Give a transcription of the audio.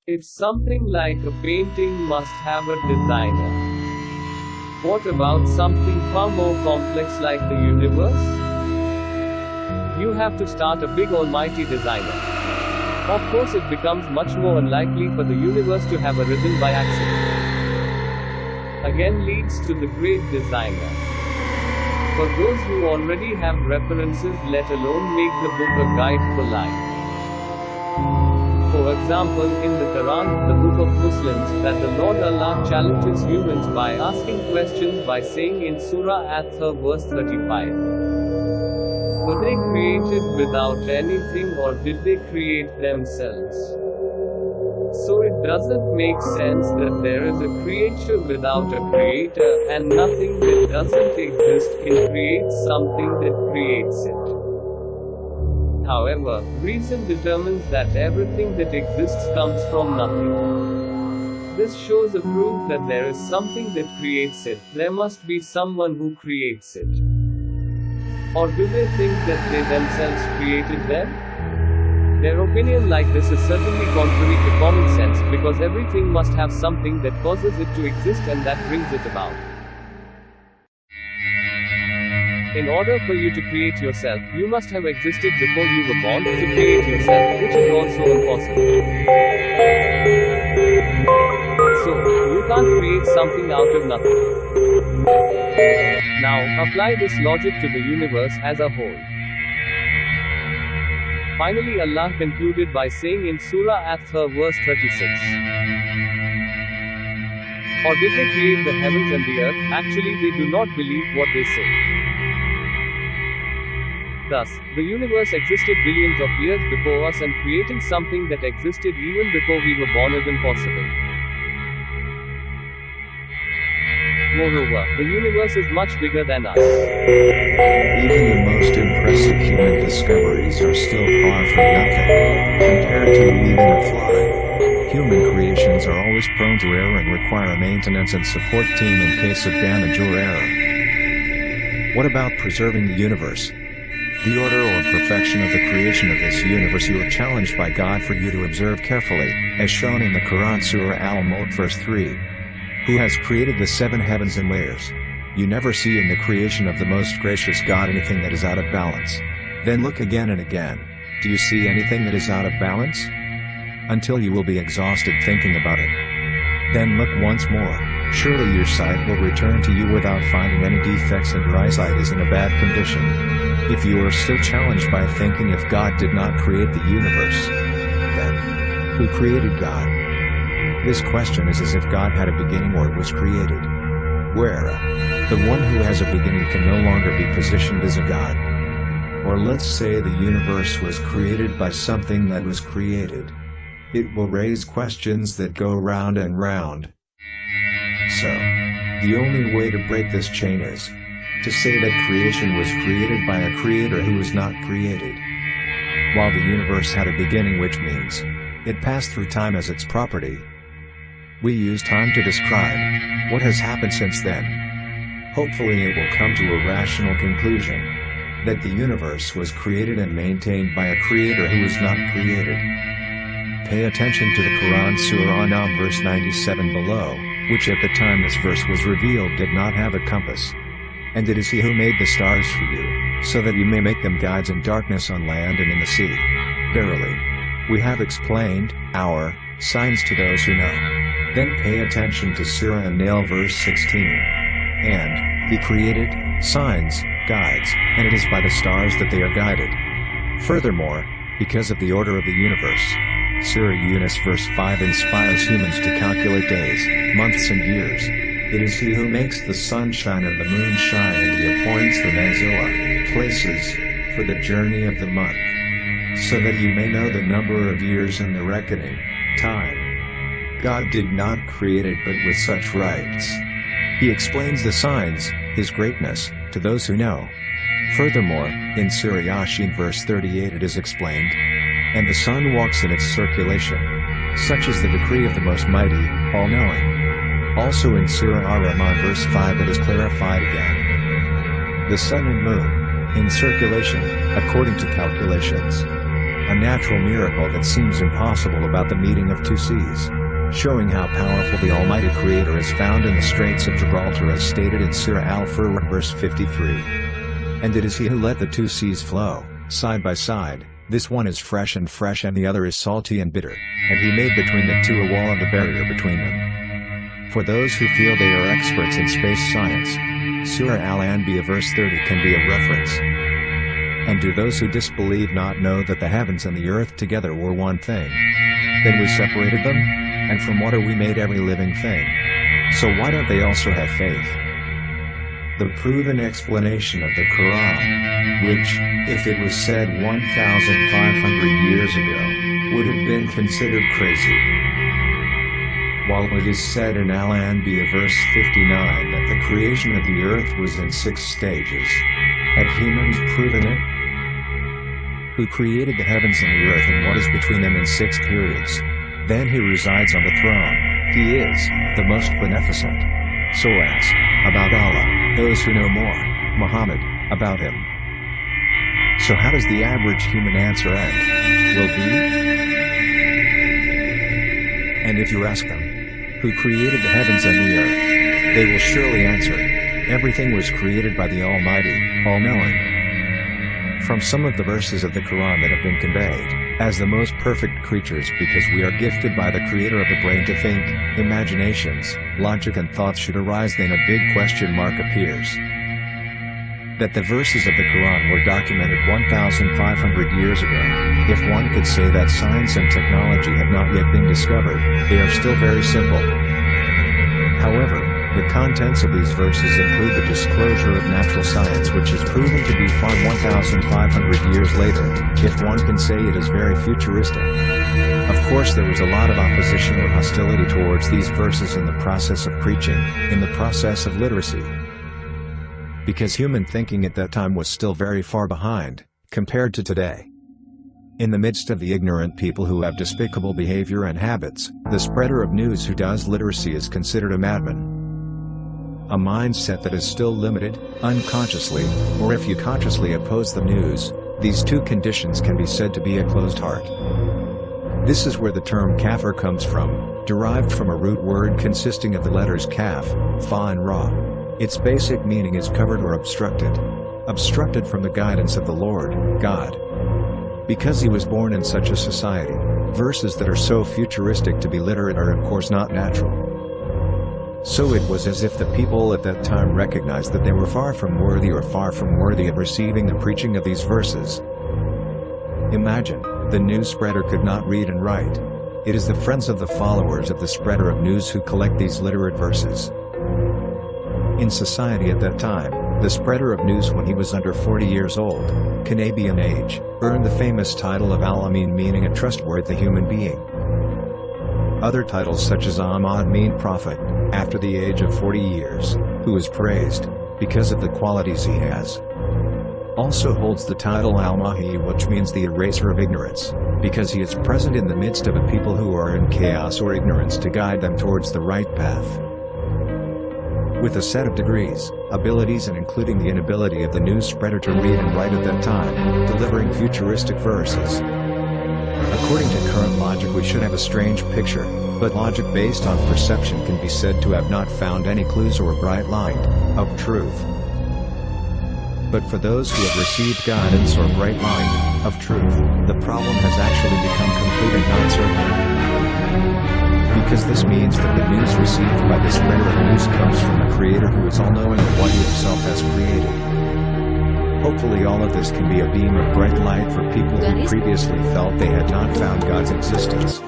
If something like a painting must have a designer, what about something far more complex like the universe? You have to start a big almighty designer. Of course, it becomes much more unlikely for the universe to have arisen by accident. Again leads to the great designer. For those who already have references, let alone make the book a guide for life. For example, in the Quran, the book of Muslims, that the Lord Allah challenges humans by asking questions by saying in Surah At-Taha verse 35. Were they created without anything, or did they create themselves? So it doesn't make sense that there is a creature without a creator, and nothing that doesn't exist can create something that creates it. However, reason determines that everything that exists comes from nothing. This shows a proof that there is something that creates it. There must be someone who creates it. Or do they think that they themselves created them? Their opinion like this is certainly contrary to common sense, because everything must have something that causes it to exist and that brings it about. In order for you to create yourself, you must have existed before you were born to create yourself, which is also impossible. So, you can't create something out of nothing. Now, apply this logic to the universe as a whole. Finally, Allah concluded by saying in Surah At-Taha verse 36. Or did they create the heavens and the earth? Actually, they do not believe what they say. Thus, the universe existed billions of years before us, and creating something that existed even before we were born is impossible. Moreover, the universe is much bigger than us. Even the most impressive human discoveries are still far from nothing, compared to even a fly. Human creations are always prone to error and require a maintenance and support team in case of damage or error. What about preserving the universe? The order or perfection of the creation of this universe you are challenged by God for you to observe carefully, as shown in the Quran Surah Al-Mulk verse 3. Who has created the 7 heavens and layers? You never see in the creation of the most gracious God anything that is out of balance. Then look again and again. Do you see anything that is out of balance? Until you will be exhausted thinking about it. Then look once more. Surely your sight will return to you without finding any defects, and your eyesight is in a bad condition. If you are still challenged by thinking if God did not create the universe, then who created God? This question is as if God had a beginning or it was created. Where the one who has a beginning can no longer be positioned as a God. Or let's say the universe was created by something that was created. It will raise questions that go round and round. So, the only way to break this chain is to say that creation was created by a creator who was not created. While the universe had a beginning, which means it passed through time as its property, we use time to describe what has happened since then. Hopefully it will come to a rational conclusion that the universe was created and maintained by a creator who was not created. Pay attention to the Quran Surah An-Nam verse 97 below, which at the time this verse was revealed did not have a compass. And it is He who made the stars for you, so that you may make them guides in darkness on land and in the sea. Verily, we have explained our signs to those who know. Then pay attention to Surah An-Nahl verse 16. And He created signs, guides, and it is by the stars that they are guided. Furthermore, because of the order of the universe, Surah Yunus verse 5 inspires humans to calculate days, months and years. It is He who makes the sun shine and the moon shine, and He appoints the manzillah, places, for the journey of the month, so that you may know the number of years and the reckoning, time. God did not create it but with such rights. He explains the signs, His greatness, to those who know. Furthermore, in Surah Yasin verse 38 it is explained, and the sun walks in its circulation. Such is the decree of the Most Mighty, All-Knowing. Also in Surah Ar-Rahman verse 5 it is clarified again. The sun and moon, in circulation, according to calculations. a natural miracle that seems impossible about the meeting of two seas, showing how powerful the Almighty Creator is found in the Straits of Gibraltar as stated in Surah Al-Furqan verse 53. And it is He who let the two seas flow, side by side, this one is fresh and the other is salty and bitter, and He made between the two a wall and a barrier between them. For those who feel they are experts in space science, Surah Al-Anbiya verse 30 can be a reference. And do those who disbelieve not know that the heavens and the earth together were one thing? Then we separated them? And from what are we made every living thing? So why don't they also have faith? The proven explanation of the Quran, which, if it was said 1,500 years ago, would have been considered crazy. While it is said in Al-Anbiya verse 59 that the creation of the earth was in 6 stages, have humans proven it? Who created the heavens and the earth and what is between them in 6 periods? Then He resides on the throne. He is the most beneficent. So ask about Allah, those who know more, Muhammad, about Him. So how does the average human answer end? Will be? And if you ask them, who created the heavens and the earth? They will surely answer, everything was created by the Almighty, all-knowing. From some of the verses of the Quran that have been conveyed as the most perfect creatures because we are gifted by the Creator of the brain to think, imaginations, logic and thoughts should arise, then a big question mark appears. That the verses of the Quran were documented 1,500 years ago, if one could say that science and technology have not yet been discovered, they are still very simple. However, the contents of these verses include the disclosure of natural science, which is proven to be found 1,500 years later, if one can say it is very futuristic. Of course there was a lot of opposition or hostility towards these verses in the process of preaching, in the process of literacy. Because human thinking at that time was still very far behind, compared to today. In the midst of the ignorant people who have despicable behavior and habits, the spreader of news who does literacy is considered a madman. A mindset that is still limited, unconsciously, or if you consciously oppose the news, these two conditions can be said to be a closed heart. This is where the term kafir comes from, derived from a root word consisting of the letters kaf, fa and ra. Its basic meaning is covered or obstructed. Obstructed from the guidance of the Lord, God. Because he was born in such a society, verses that are so futuristic to be literate are of course not natural. So it was as if the people at that time recognized that they were far from worthy of receiving the preaching of these verses. Imagine, the news spreader could not read and write. It is the friends of the followers of the spreader of news who collect these literate verses. In society at that time, the spreader of news when he was under 40 years old, Canadian age, earned the famous title of Al-Amin, meaning a trustworthy human being. Other titles such as Ahmad mean prophet, after the age of 40 years, who is praised, because of the qualities he has. Also holds the title Al-Mahi, which means the eraser of ignorance, because he is present in the midst of a people who are in chaos or ignorance to guide them towards the right path. With a set of degrees, abilities and including the inability of the news spreader to read and write at that time, delivering futuristic verses. According to current logic we should have a strange picture, but logic based on perception can be said to have not found any clues or bright light of truth. But for those who have received guidance or bright light of truth, the problem has actually become complete and non-circular. Because this means that the news received by the spreader of news comes from the Creator who is all-knowing of what He Himself has created. Hopefully all of this can be a beam of bright light for people who previously felt they had not found God's existence.